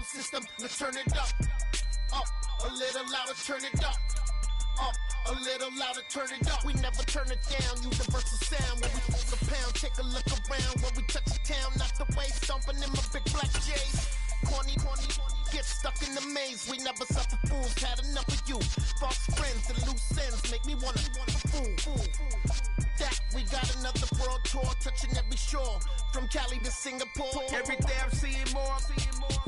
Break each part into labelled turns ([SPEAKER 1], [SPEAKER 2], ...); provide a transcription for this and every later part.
[SPEAKER 1] system, let's turn it up. Up, a little louder, turn it up. Up, a little louder, turn it up. We never turn it down, universal sound. When we hold the pound, take a look around. When we touch the town, not the way, stomping in my big black J's. Corny, get stuck in the maze. We never suffer fools, had enough of you. False friends and loose ends make me wanna fool. That we got another world tour, touching every shore, from Cali to Singapore.
[SPEAKER 2] Every day I'm seeing more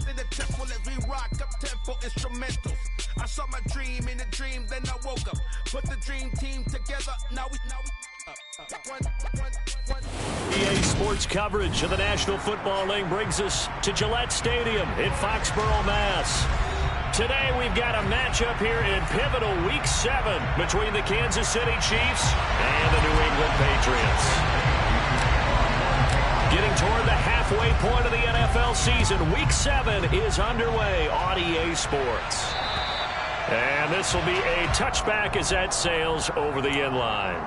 [SPEAKER 2] in the temple as we rock up tempo instrumentals. I saw my dream in a dream, then I woke up. Put the dream team together, now we
[SPEAKER 3] EA Sports coverage of the National Football League brings us to Gillette Stadium in Foxborough, Mass. Today we've got a matchup here in pivotal Week 7 between the Kansas City Chiefs and the New England Patriots. Getting toward the halfway point of the NFL season, Week 7 is underway on EA Sports. And this will be a touchback as that sails over the end line.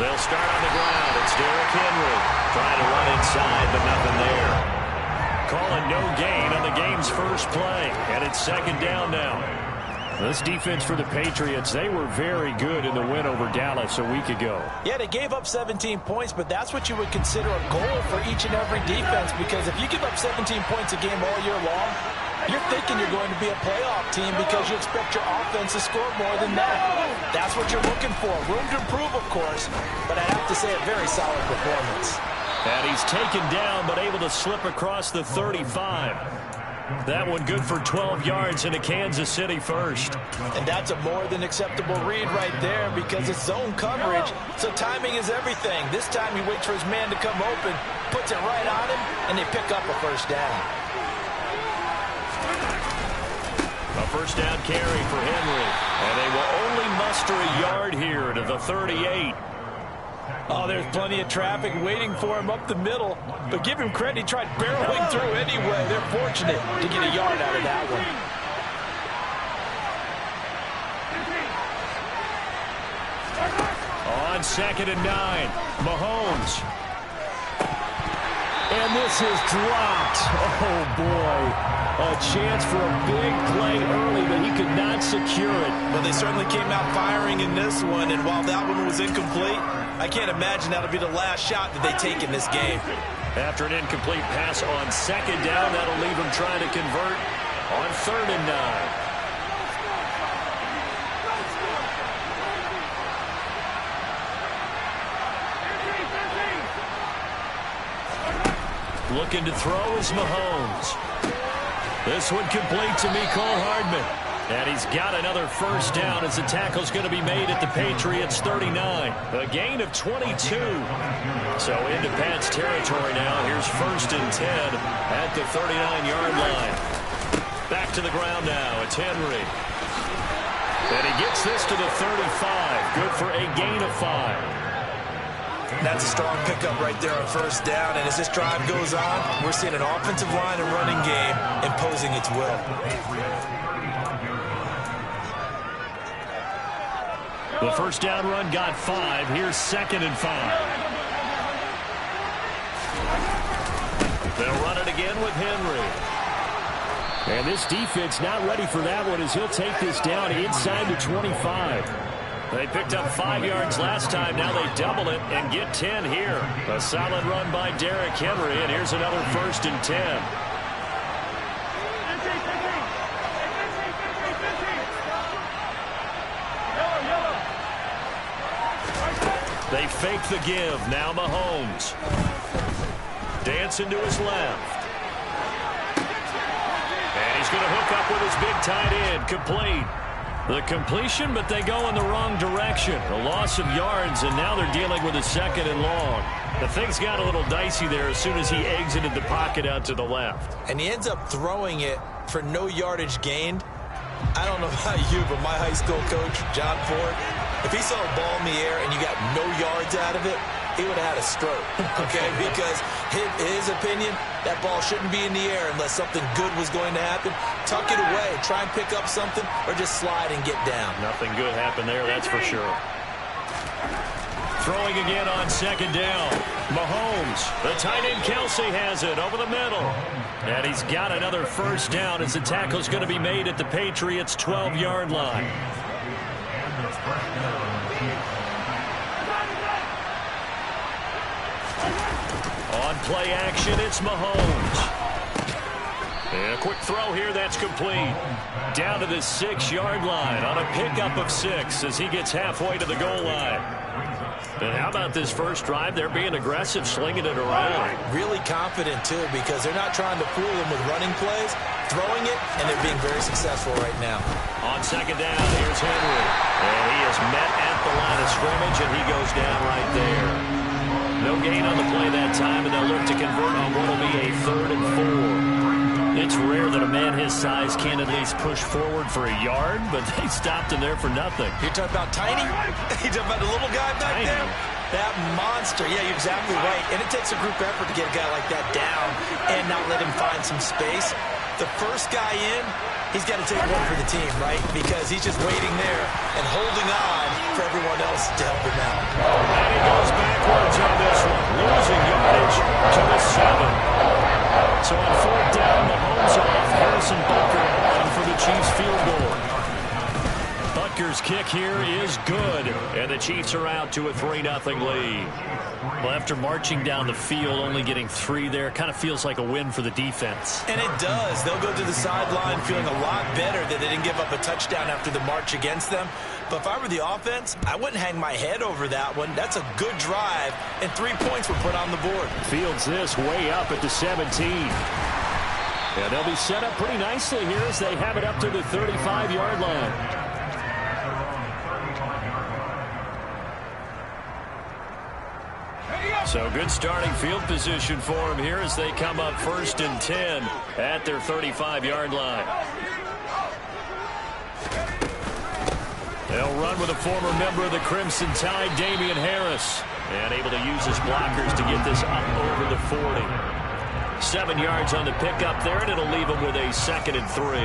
[SPEAKER 3] They'll start on the ground. It's Derrick Henry trying to run inside, but nothing there. Calling no gain on the game's first play, and it's second down now. This defense for the Patriots, they were very good in the win over Dallas a week ago.
[SPEAKER 4] Yeah, they gave up 17 points, but that's what you would consider a goal for each and every defense, because if you give up 17 points a game all year long, you're thinking you're going to be a playoff team because you expect your offense to score more than that. That's what you're looking for. Room to improve, of course, but I have to say a very solid performance.
[SPEAKER 3] And he's taken down, but able to slip across the 35. That one good for 12 yards into Kansas City first.
[SPEAKER 4] And that's a more than acceptable read right there because it's zone coverage, so timing is everything. This time he waits for his man to come open, puts it right on him, and they pick up a first down.
[SPEAKER 3] A first down carry for Henry. And they will only muster a yard here to the 38.
[SPEAKER 4] Oh, there's plenty of traffic waiting for him up the middle. But give him credit, he tried barreling through anyway. They're fortunate to get a yard out of that one.
[SPEAKER 3] On 2nd and 9, Mahomes. And this is dropped. Oh, boy. A chance for a big play early, but he could not secure it.
[SPEAKER 4] But they certainly came out firing in this one, and while that one was incomplete, I can't imagine that'll be the last shot that they take in this game.
[SPEAKER 3] After an incomplete pass on 2nd down, that'll leave them trying to convert on 3rd and 9. Looking to throw is Mahomes. This one complete to Mecole Hardman. And he's got another first down as the tackle's going to be made at the Patriots' 39. A gain of 22. So into Pat's territory now. Here's 1st and 10 at the 39-yard line. Back to the ground now. It's Henry. And he gets this to the 35. Good for a gain of 5.
[SPEAKER 4] That's a strong pickup right there on first down, and as this drive goes on, we're seeing an offensive line and running game imposing its will.
[SPEAKER 3] The first down run got 5. Here's 2nd and 5. They'll run it again with Henry. And this defense not ready for that one as he'll take this down inside the 25. They picked up 5 yards last time. Now they double it and get 10 here. A solid run by Derrick Henry, and here's another 1st and 10. They fake the give. Now Mahomes. Dancing to his left. And he's going to hook up with his big tight end. Complete. The completion, but they go in the wrong direction. A loss of yards, and now they're dealing with a 2nd and long. The things got a little dicey there as soon as he exited the pocket out to the left.
[SPEAKER 4] And he ends up throwing it for no yardage gained. I don't know about you, but my high school coach, John Ford, if he saw a ball in the air and you got no yards out of it, he would have had a stroke, okay? Because his opinion, that ball shouldn't be in the air unless something good was going to happen. Tuck it away, try and pick up something, or just slide and get down.
[SPEAKER 3] Nothing good happened there, that's for sure. Throwing again on second down. Mahomes, the tight end Kelsey has it over the middle. And he's got another first down as the tackle's going to be made at the Patriots' 12-yard line. On play action, it's Mahomes. And a quick throw here, that's complete. Down to the 6-yard line on a pickup of 6 as he gets halfway to the goal line. And how about this first drive? They're being aggressive, slinging it around.
[SPEAKER 4] Really confident, too, because they're not trying to fool them with running plays, throwing it, and they're being very successful right now.
[SPEAKER 3] On second down, here's Henry. And he is met at the line of scrimmage, and he goes down right there. No gain on the play that time, and they'll look to convert on what will be a 3rd and 4. It's rare that a man his size can't at least push forward for a yard, but they stopped him there for nothing.
[SPEAKER 4] You're talking about tiny? You're talking about the little guy back there? That monster. Yeah, you're exactly right. And it takes a group effort to get a guy like that down and not let him find some space. The first guy in, he's got to take one for the team, right? Because he's just waiting there and holding on for everyone else to help him out.
[SPEAKER 3] And he goes backwards on this one, losing yardage to the 7. So on 4th down, Mahomes off. Harrison Butker on for the Chiefs field goal. Butker's kick here is good, and the Chiefs are out to a 3-0 lead. Well, after marching down the field, only getting 3 there, kind of feels like a win for the defense.
[SPEAKER 4] And it does. They'll go to the sideline feeling a lot better that they didn't give up a touchdown after the march against them. But if I were the offense, I wouldn't hang my head over that one. That's a good drive, and 3 points were put on the board.
[SPEAKER 3] Fields this way up at the 17. And they'll be set up pretty nicely here as they have it up to the 35-yard line. So good starting field position for them here as they come up 1st and 10 at their 35-yard line. They'll run with a former member of the Crimson Tide, Damian Harris, and able to use his blockers to get this up over the 40. 7 yards on the pickup there, and it'll leave them with a 2nd and 3.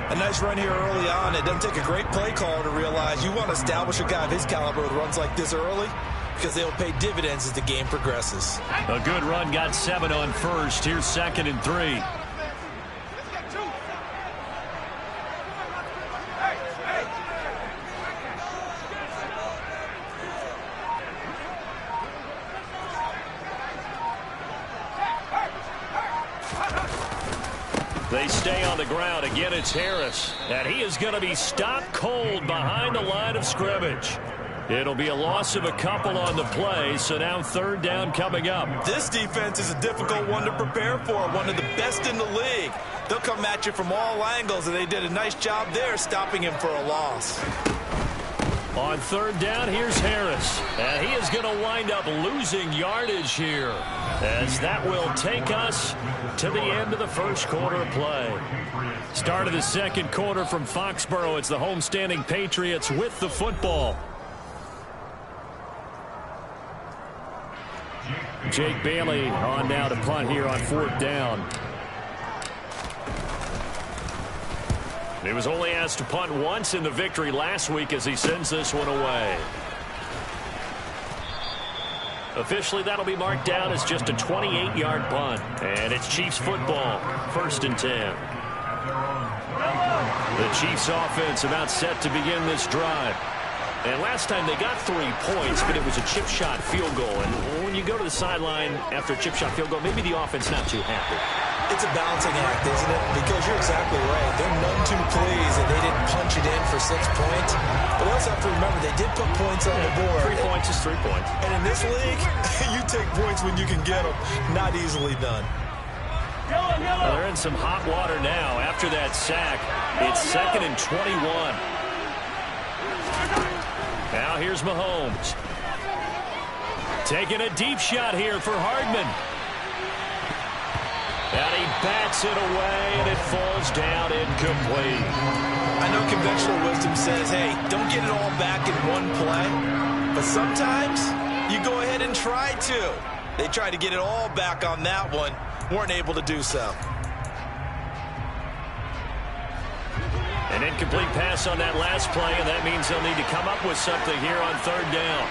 [SPEAKER 4] A nice run here early on. It doesn't take a great play caller to realize you want to establish a guy of his caliber with runs like this early, because they'll pay dividends as the game progresses.
[SPEAKER 3] A good run, got 7 on 1st. Here's 2nd and 3. They stay on the ground. Again, it's Harris. And he is going to be stopped cold behind the line of scrimmage. It'll be a loss of a couple on the play, so now 3rd down coming up.
[SPEAKER 4] This defense is a difficult one to prepare for, one of the best in the league. They'll come at you from all angles, and they did a nice job there stopping him for a loss.
[SPEAKER 3] On 3rd down, here's Harris. And he is going to wind up losing yardage here, as that will take us to the end of the 1st quarter of play. Start of the 2nd quarter from Foxborough. It's the homestanding Patriots with the football. Jake Bailey on now to punt here on 4th down. He was only asked to punt once in the victory last week as he sends this one away. Officially, that'll be marked down as just a 28-yard punt. And it's Chiefs football, 1st and 10. The Chiefs offense about set to begin this drive. And last time they got 3 points, but it was a chip shot field goal. And when you go to the sideline after a chip shot field goal, maybe the offense not too happy.
[SPEAKER 4] It's a balancing act, isn't it? Because you're exactly right. They're none too pleased that they didn't punch it in for 6 points. But they also have to remember they did put points on the board.
[SPEAKER 3] 3 points is 3 points.
[SPEAKER 4] And in this league, you take points when you can get them. Not easily done.
[SPEAKER 3] Well, they're in some hot water now. After that sack, it's 2nd and 21. Now here's Mahomes. Taking a deep shot here for Hardman. And he bats it away, and it falls down incomplete.
[SPEAKER 4] I know conventional wisdom says, hey, don't get it all back in one play. But sometimes you go ahead and try to. They tried to get it all back on that one. Weren't able to do so.
[SPEAKER 3] An incomplete pass on that last play, and that means they'll need to come up with something here on third down.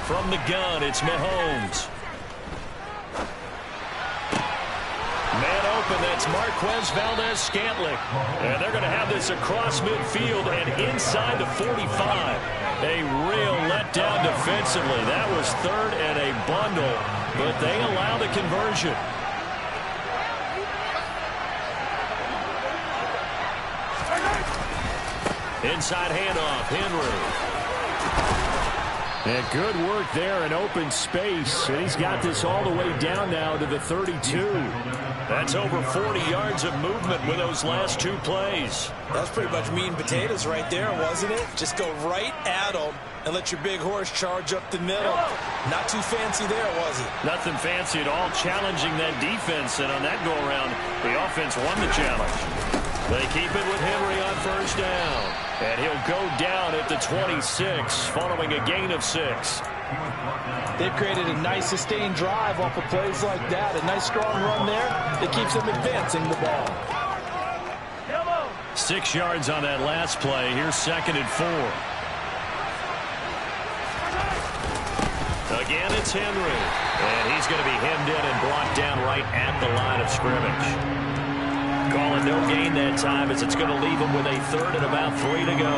[SPEAKER 3] From the gun, it's Mahomes. Man open, that's Marquez Valdez-Scantling. And they're going to have this across midfield and inside the 45. A real letdown defensively. That was third and a bundle, but they allow the conversion. Inside handoff, Henry. And good work there in open space. And he's got this all the way down now to the 32. That's over 40 yards of movement with those last two plays.
[SPEAKER 4] That was pretty much meat and potatoes right there, wasn't it? Just go right at them and let your big horse charge up the middle. Not too fancy there, was it?
[SPEAKER 3] Nothing fancy at all, challenging that defense. And on that go-around, the offense won the challenge. They keep it with Henry on first down. And he'll go down at the 26 following a gain of 6.
[SPEAKER 4] They've created a nice sustained drive off of plays like that. A nice strong run there that keeps them advancing the ball.
[SPEAKER 3] 6 yards on that last play. Here's 2nd and 4. Again, it's Henry. And he's going to be hemmed in and brought down right at the line of scrimmage. Calling no gain that time as it's going to leave him with a third and about 3 to go.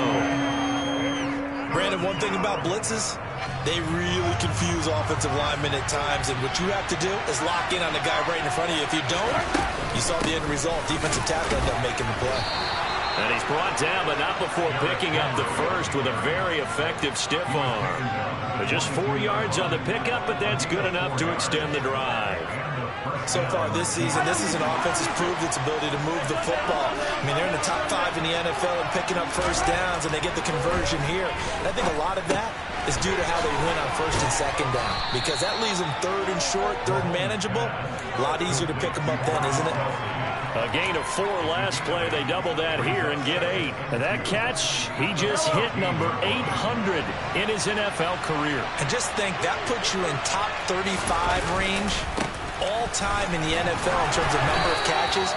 [SPEAKER 4] Brandon, one thing about blitzes, they really confuse offensive linemen at times, and what you have to do is lock in on the guy right in front of you. If you don't, you saw the end result. Defensive tackle ended up making the play.
[SPEAKER 3] And he's brought down, but not before picking up the first with a very effective stiff arm. But just 4 yards on the pickup, but that's good enough to extend the drive.
[SPEAKER 4] So far this season, this is an offense that's proved its ability to move the football. I mean, they're in the top 5 in the NFL and picking up first downs, and they get the conversion here. And I think a lot of that is due to how they win on first and second down, because that leaves them third and short, third and manageable. A lot easier to pick them up then, isn't it?
[SPEAKER 3] A gain of 4 last play. They double that here and get 8. And that catch, he just hit number 800 in his NFL career.
[SPEAKER 4] And just think, that puts you in top 35 range all time in the NFL in terms of number of catches.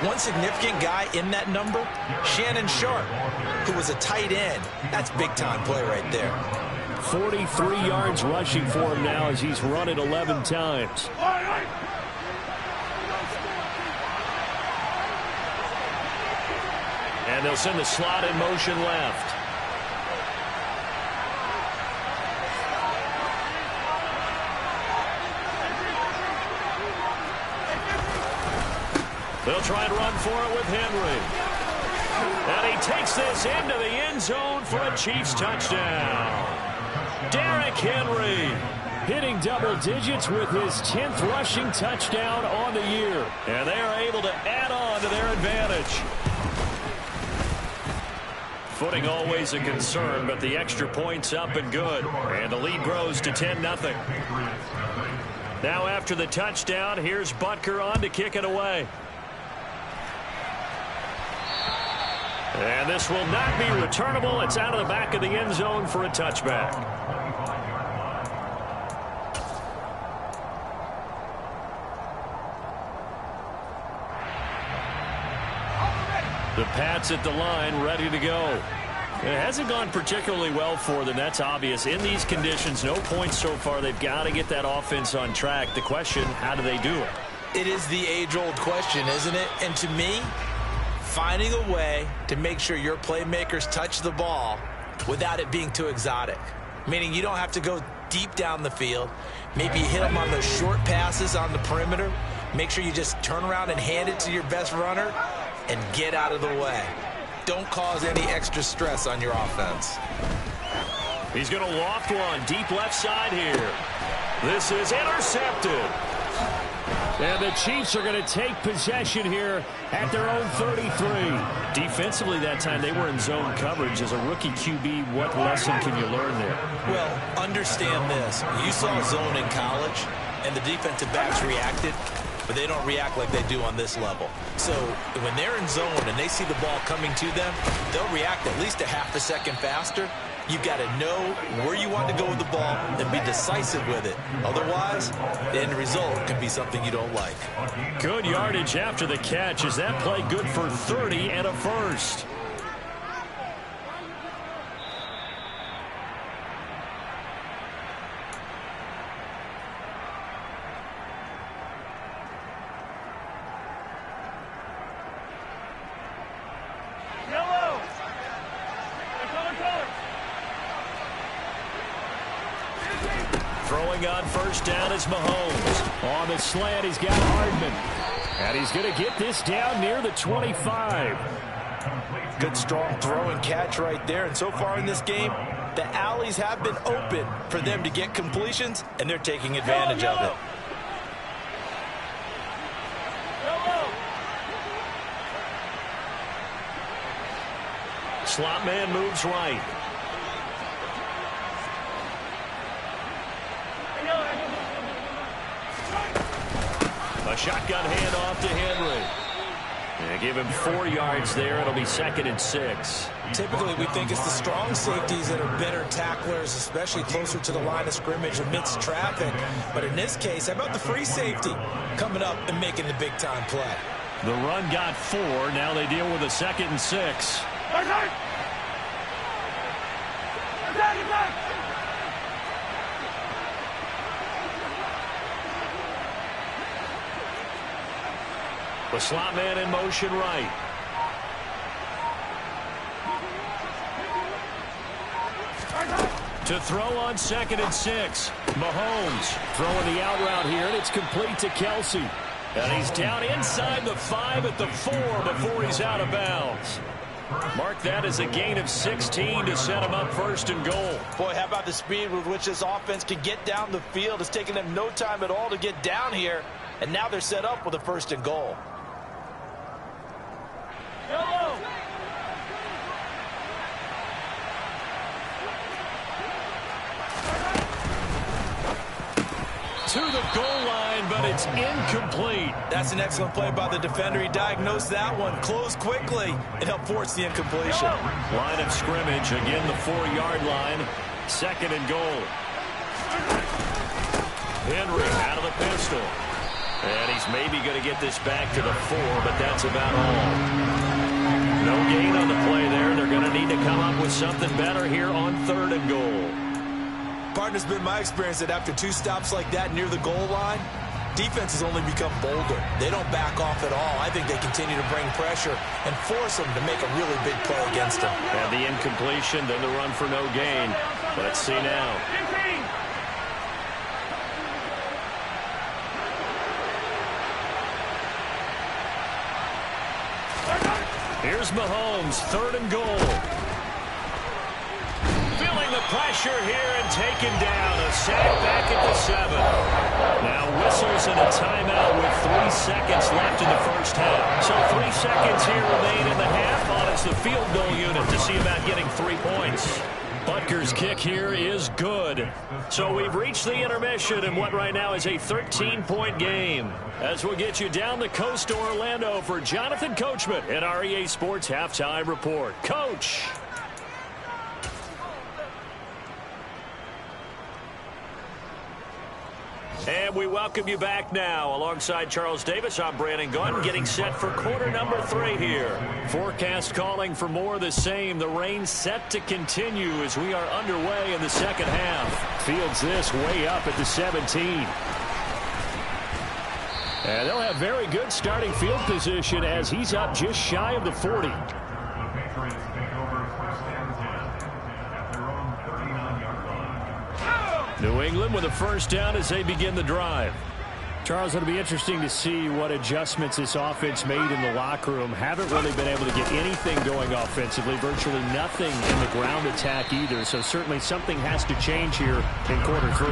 [SPEAKER 4] One significant guy in that number, Shannon Sharp, who was a tight end. That's big-time play right there.
[SPEAKER 3] 43 yards rushing for him now as he's run it 11 times. And they'll send the slot in motion left. They'll try and run for it with Henry. And he takes this into the end zone for a Chiefs touchdown. Derrick Henry hitting double digits with his 10th rushing touchdown on the year. And they are able to add on to their advantage. Footing always a concern, but the extra point's up and good. And the lead grows to 10-0. Now after the touchdown, here's Butker on to kick it away. And this will not be returnable. It's out of the back of the end zone for a touchback. The Pats at the line, ready to go. It hasn't gone particularly well for them. That's obvious. In these conditions, no points so far. They've got to get that offense on track. The question, how do they do it?
[SPEAKER 4] It is the age-old question, isn't it? And to me, finding a way to make sure your playmakers touch the ball without it being too exotic. Meaning you don't have to go deep down the field. Maybe you hit them on those short passes on the perimeter. Make sure you just turn around and hand it to your best runner and get out of the way. Don't cause any extra stress on your offense.
[SPEAKER 3] He's going to loft one deep left side here. This is intercepted. And the Chiefs are going to take possession here at their own 33. Defensively that time, they were in zone coverage. As a rookie QB, what lesson can you learn there?
[SPEAKER 4] Well, understand this. You saw zone in college, and the defensive backs reacted. but they don't react like they do on this level. So when they're in zone and they see the ball coming to them, they'll react at least a half a second faster. You've got to know where you want to go with the ball and be decisive with it. Otherwise, the end result can be something you don't like.
[SPEAKER 3] Good yardage after the catch. Is that play good for 30 and a first? Throwing on first down is Mahomes. On the slant, he's got Hardman. And he's going to get this down near the 25.
[SPEAKER 4] Good, strong throw and catch right there. And so far in this game, the alleys have been open for them to get completions, and they're taking advantage of it.
[SPEAKER 3] Slot man moves right. A shotgun handoff to Henry. And give him 4 yards there. It'll be 2nd and 6.
[SPEAKER 4] Typically, we think it's the strong safeties that are better tacklers, especially closer to the line of scrimmage amidst traffic. But in this case, how about the free safety coming up and making the big-time play?
[SPEAKER 3] The run got 4. Now they deal with a 2nd and 6. The slot man in motion right. To throw on 2nd and 6. Mahomes throwing the out route here, and it's complete to Kelsey. And he's down inside the 5 at the 4 before he's out of bounds. Mark that as a gain of 16 to set him up 1st and goal.
[SPEAKER 4] Boy, how about the speed with which this offense can get down the field? It's taken them no time at all to get down here, and now they're set up with a 1st and goal.
[SPEAKER 3] To the goal line, but it's incomplete.
[SPEAKER 4] That's an excellent play by the defender. He diagnosed that one, closed quickly, and helped force the incompletion.
[SPEAKER 3] Line of scrimmage, again the 4-yard line. 2nd and goal. Henry out of the pistol. And he's maybe going to get this back to the 4, but that's about all. No gain on the play there. They're going to need to come up with something better here on 3rd and goal.
[SPEAKER 4] Partner's been my experience that after 2 stops like that near the goal line, defense has only become bolder. They don't back off at all. I think they continue to bring pressure and force them to make a really big play against them.
[SPEAKER 3] And the incompletion, then the run for no gain. Let's see now. Here's Mahomes, 3rd and goal. Feeling the pressure here and taken down. A sack back at the 7. Now whistles and a timeout with 3 seconds left in the first half. So 3 seconds here remain in the half on it's the field goal unit to see about getting 3 points. Butker's kick here is good. So we've reached the intermission in what right now is a 13-point game. As we'll get you down the coast to Orlando for Jonathan Coachman in our EA Sports Halftime Report. Coach. And we welcome you back now. Alongside Charles Davis, I'm Brandon Gunn, getting set for quarter number 3 here. Forecast calling for more of the same. The rain set to continue as we are underway in the second half. Fields this way up at the 17. And they'll have very good starting field position as he's up just shy of the 40. New England with a first down as they begin the drive. Charles, it'll be interesting to see what adjustments this offense made in the locker room. Haven't really been able to get anything going offensively. Virtually nothing in the ground attack either. So certainly something has to change here in quarter 3.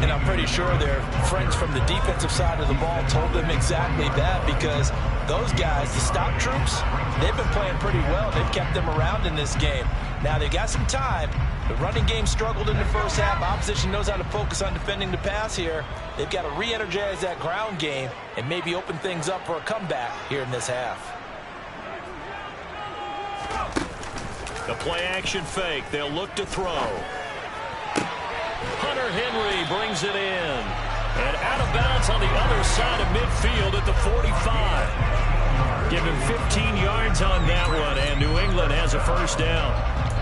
[SPEAKER 4] And I'm pretty sure their friends from the defensive side of the ball told them exactly that, because those guys, the stop troops, they've been playing pretty well. They've kept them around in this game. Now, they got some time. The running game struggled in the first half. Opposition knows how to focus on defending the pass here. They've got to re-energize that ground game and maybe open things up for a comeback here in this half.
[SPEAKER 3] The play-action fake. They'll look to throw. Hunter Henry brings it in. And out of bounds on the other side of midfield at the 45. Give him 15 yards on that one, and New England has a first down.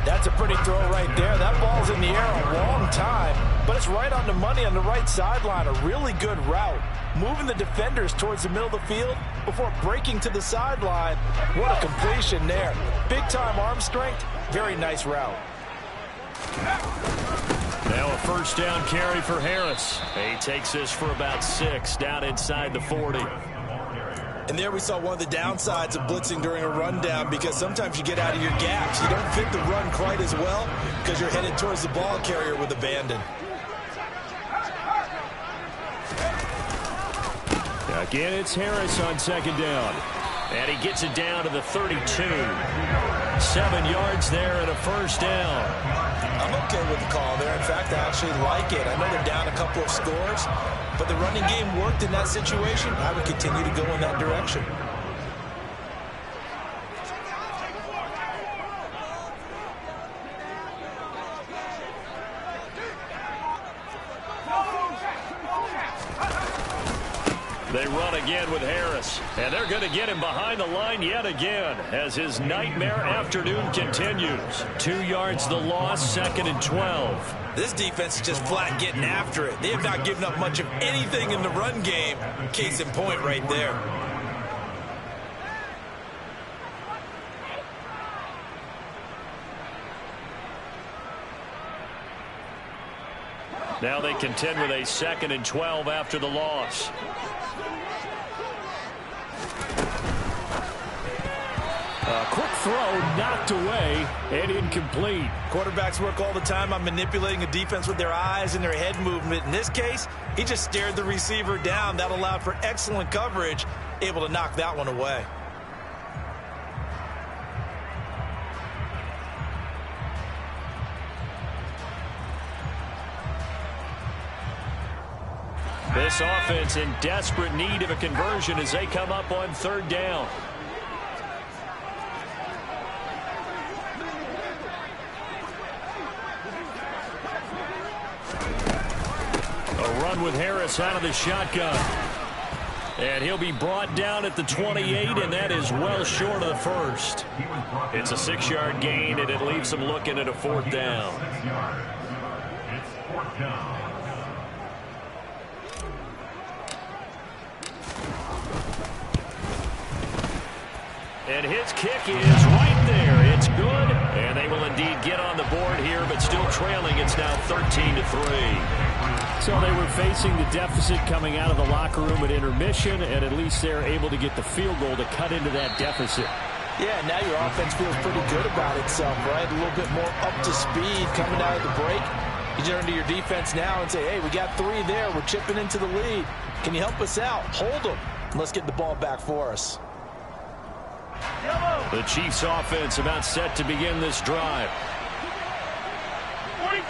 [SPEAKER 4] That's a pretty throw right there. That ball's in the air a long time, but it's right on the money on the right sideline. A really good route. Moving the defenders towards the middle of the field before breaking to the sideline. What a completion there. Big-time arm strength. Very nice route.
[SPEAKER 3] Now a first down carry for Harris. He takes this for about 6 down inside the 40.
[SPEAKER 4] And there we saw one of the downsides of blitzing during a rundown, because sometimes you get out of your gaps. You don't fit the run quite as well because you're headed towards the ball carrier with abandon.
[SPEAKER 3] Again, it's Harris on second down. And he gets it down to the 32. 7 yards there and a first down.
[SPEAKER 4] I'm okay with the call there. In fact, I actually like it. I know they're down a couple of scores, but the running game worked in that situation. I would continue to go in that direction.
[SPEAKER 3] They run again with Harris, and they're going to get him behind the line yet again as his nightmare afternoon continues. 2 yards the loss, 2nd and 12.
[SPEAKER 4] This defense is just flat getting after it. They have not given up much of anything in the run game. Case in point right there.
[SPEAKER 3] Now they contend with a 2nd and 12 after the loss. A quick throw knocked away and incomplete.
[SPEAKER 4] Quarterbacks work all the time on manipulating a defense with their eyes and their head movement. In this case, he just stared the receiver down. That allowed for excellent coverage, able to knock that one away.
[SPEAKER 3] This offense in desperate need of a conversion as they come up on 3rd down. A run with Harris out of the shotgun. And he'll be brought down at the 28, and that is well short of the first. It's a 6-yard gain, and it leaves them looking at a 4th down.
[SPEAKER 5] It's 4th down.
[SPEAKER 3] And his kick is right there. It's good. And they will indeed get on the board here, but still trailing. It's now 13-3.
[SPEAKER 6] So they were facing the deficit coming out of the locker room at intermission, and at least they're able to get the field goal to cut into that deficit.
[SPEAKER 4] Yeah, now your offense feels pretty good about itself, right? A little bit more up to speed coming out of the break. You turn to your defense now and say, hey, we got 3 there. We're chipping into the lead. Can you help us out? Hold them. Let's get the ball back for us.
[SPEAKER 3] The Chiefs offense about set to begin this drive.
[SPEAKER 5] 43!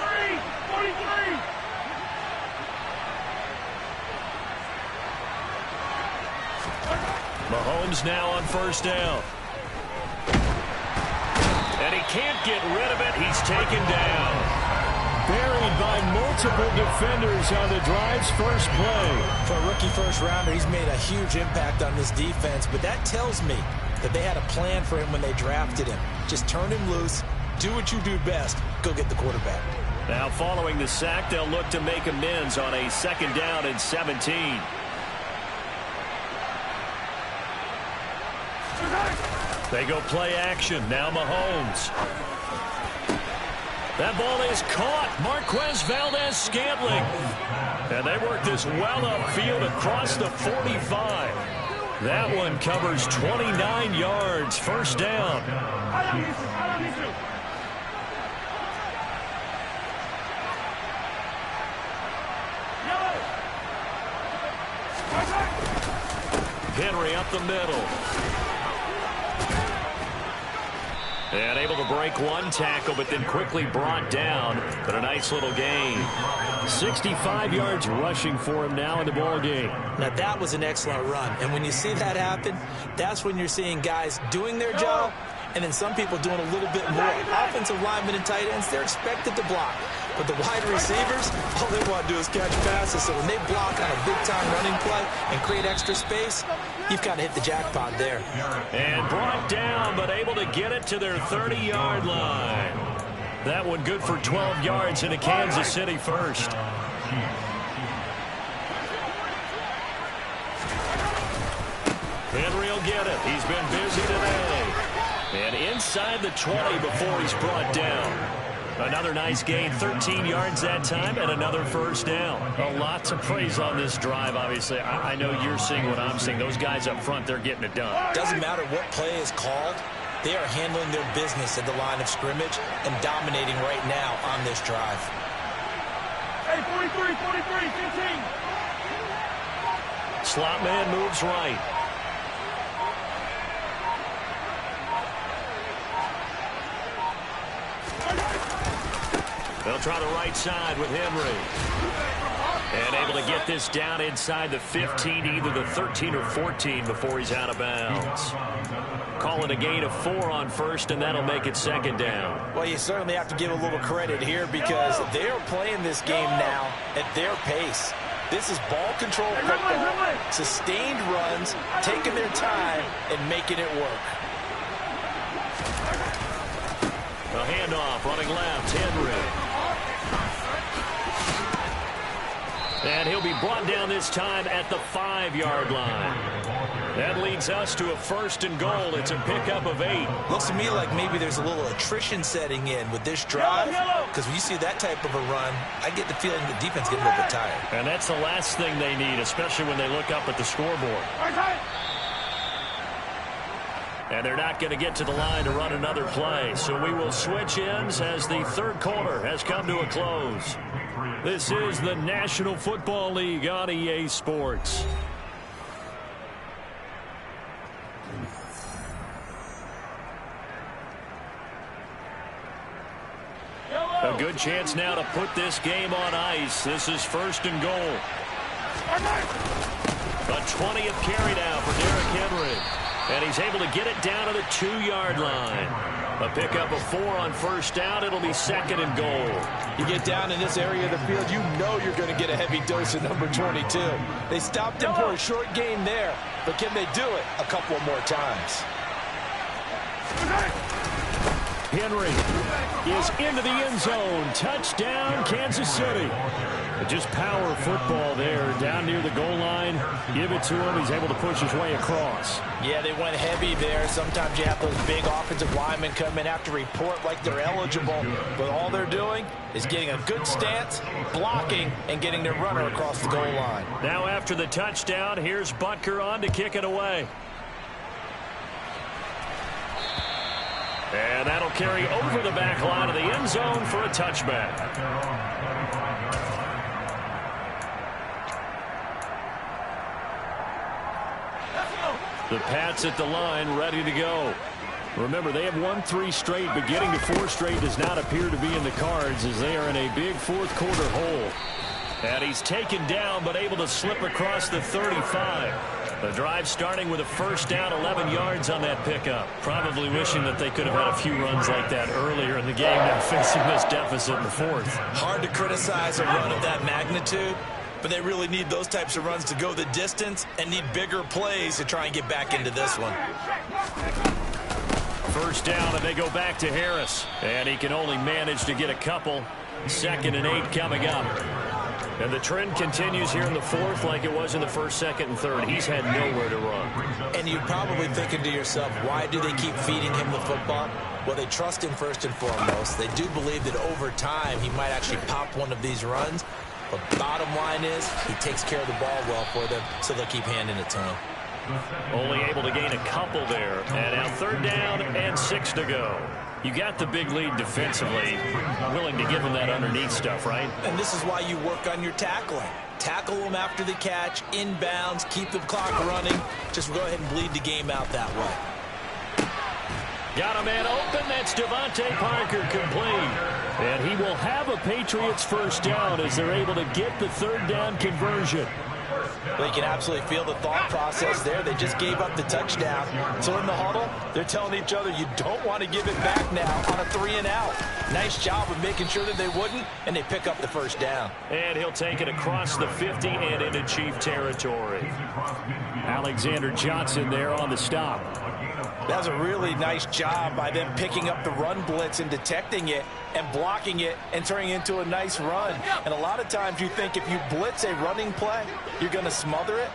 [SPEAKER 3] Mahomes now on 1st down. And he can't get rid of it. He's taken down.
[SPEAKER 6] Buried by multiple defenders on the drive's first play.
[SPEAKER 4] For a rookie first-rounder, he's made a huge impact on this defense, but that tells me that they had a plan for him when they drafted him. Just turn him loose, do what you do best, go get the quarterback.
[SPEAKER 3] Now following the sack, they'll look to make amends on a 2nd down and 17. They go play action. Now Mahomes. That ball is caught. Marquez Valdez-Scantling. And they work this well upfield across the 45. That one covers 29 yards. 1st down. Henry up the middle. And able to break one tackle, but then quickly brought down. But a nice little gain.
[SPEAKER 6] 65 yards rushing for him now in the ball game.
[SPEAKER 4] Now, that was an excellent run. And when you see that happen, that's when you're seeing guys doing their job and then some people doing a little bit more. Offensive linemen and tight ends, they're expected to block. But the wide receivers, all they want to do is catch passes. So when they block on a big-time running play and create extra space, you've got to hit the jackpot there.
[SPEAKER 3] And brought down, but able to get it to their 30-yard line. That one good for 12 yards into Kansas City first. Henry will get it. He's been busy today. And inside the 20 before he's brought down. Another nice gain, 13 yards that time, and another first down. A lot to praise on this drive, obviously. I know you're seeing what I'm seeing. Those guys up front, they're getting it done.
[SPEAKER 4] Doesn't matter what play is called. They are handling their business at the line of scrimmage and dominating right now on this drive.
[SPEAKER 5] Hey, 43, 15.
[SPEAKER 3] Slot man moves right. They'll try the right side with Henry. And able to get this down inside the 15, either the 13 or 14 before he's out of bounds. Calling a gain of 4 on first, and that'll make it second down.
[SPEAKER 4] Well, you certainly have to give a little credit here because they're playing this game now at their pace. This is ball control football, sustained runs, taking their time, and making it work.
[SPEAKER 3] A handoff, running left, Henry. And he'll be brought down this time at the 5-yard line. That leads us to a first and goal. It's a pickup of 8.
[SPEAKER 4] Looks to me like maybe there's a little attrition setting in with this drive, because when you see that type of a run, I get the feeling the defense getting a little bit tired.
[SPEAKER 3] And that's the last thing they need, especially when they look up at the scoreboard. And they're not going to get to the line to run another play. So we will switch ends as the third quarter has come to a close. This is the National Football League on EA Sports. A good chance now to put this game on ice. This is first and goal. A 20th carry now for Derrick Henry. And he's able to get it down to the 2-yard line. A pickup of 4 on first down. It'll be second and goal.
[SPEAKER 4] You get down in this area of the field, you know you're going to get a heavy dose of number 22. They stopped him for a short gain there, but can they do it a couple of more times?
[SPEAKER 6] Henry is into the end zone. Touchdown, Kansas City. Just power football there down near the goal line. Give it to him. He's able to push his way across.
[SPEAKER 4] Yeah, they went heavy there. Sometimes you have those big offensive linemen come in after report like they're eligible. But all they're doing is getting a good stance, blocking, and getting their runner across the goal line.
[SPEAKER 3] Now after the touchdown, here's Butker on to kick it away. And that'll carry over the back line of the end zone for a touchback. The Pats at the line, ready to go. Remember, they have won 3 straight, but getting to 4 straight does not appear to be in the cards as they are in a big fourth quarter hole. And he's taken down, but able to slip across the 35. The drive starting with a first down, 11 yards on that pickup. Probably wishing that they could have had a few runs like that earlier in the game, now facing this deficit in the fourth.
[SPEAKER 4] Hard to criticize a run of that magnitude, but they really need those types of runs to go the distance and need bigger plays to try and get back into this one.
[SPEAKER 3] First down, and they go back to Harris. And he can only manage to get a couple. 2nd and 8 coming up. And the trend continues here in the fourth like it was in the first, second, and third. He's had nowhere to run.
[SPEAKER 4] And you're probably thinking to yourself, why do they keep feeding him the football? Well, they trust him first and foremost. They do believe that over time he might actually pop one of these runs. But bottom line is he takes care of the ball well for them, so they'll keep handing it to him.
[SPEAKER 3] Only able to gain a couple there. And now 3rd down and 6 to go. You got the big lead defensively, willing to give them that underneath stuff, right?
[SPEAKER 4] And this is why you work on your tackling. Tackle them after the catch, inbounds, keep the clock running. Just go ahead and bleed the game out that way.
[SPEAKER 3] Got a man open. That's Devontae Parker complete. And he will have a Patriots first down as they're able to get the third down conversion.
[SPEAKER 4] They can absolutely feel the thought process there. They just gave up the touchdown. So in the huddle, they're telling each other, you don't want to give it back now on a 3-and-out. Nice job of making sure that they wouldn't, and they pick up the first down.
[SPEAKER 3] And he'll take it across the 50 and into Chief territory. Alexander Johnson there on the stop.
[SPEAKER 4] That was a really nice job by them picking up the run blitz and detecting it and blocking it and turning it into a nice run. And a lot of times you think if you blitz a running play, you're going to smother it.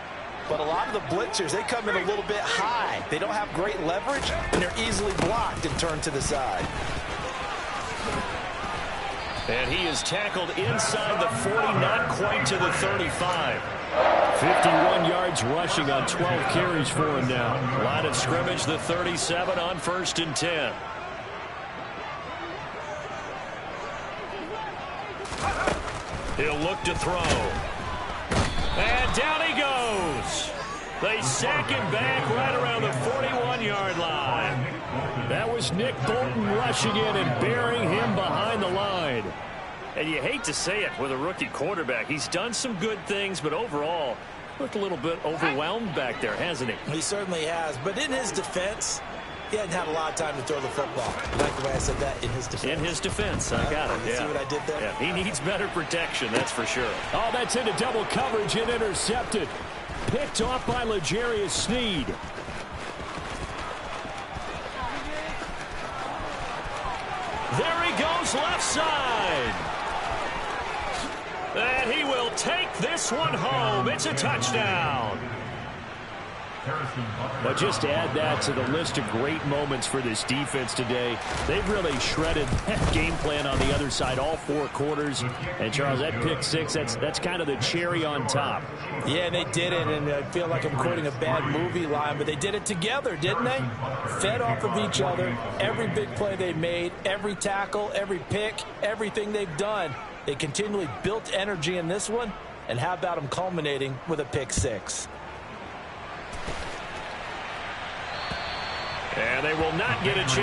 [SPEAKER 4] But a lot of the blitzers, they come in a little bit high. They don't have great leverage, and they're easily blocked and turned to the side.
[SPEAKER 3] And he is tackled inside the 40, not quite to the 35.
[SPEAKER 6] 51 yards rushing on 12 carries for him now.
[SPEAKER 3] Line of scrimmage, the 37 on 1st and 10. He'll look to throw. And down he goes. They sack him back right around the 41-yard line.
[SPEAKER 6] That was Nick Bolton rushing in and burying him behind the line.
[SPEAKER 3] And you hate to say it with a rookie quarterback. He's done some good things, but overall, looked a little bit overwhelmed back there, hasn't he?
[SPEAKER 4] He certainly has. But in his defense, he hadn't had a lot of time to throw the football. You like the way I said that? In his defense.
[SPEAKER 3] In his defense. I got it.
[SPEAKER 4] You see what I did there?
[SPEAKER 3] Yeah, he needs better protection, that's for sure.
[SPEAKER 6] Oh, that's into double coverage and intercepted. Picked off by L'Jarius Sneed.
[SPEAKER 3] There he goes, left side. And he will take this one home. It's a touchdown.
[SPEAKER 6] But just to add that to the list of great moments for this defense today, they've really shredded that game plan on the other side all 4 quarters. And, Charles, that pick six, that's kind of the cherry on top.
[SPEAKER 4] Yeah, they did it, and I feel like I'm quoting a bad movie line, but they did it together, didn't they? Fed off of each other. Every big play they made, every tackle, every pick, everything they've done. They continually built energy in this one, and how about them culminating with a pick six?
[SPEAKER 3] And they will not get a chance.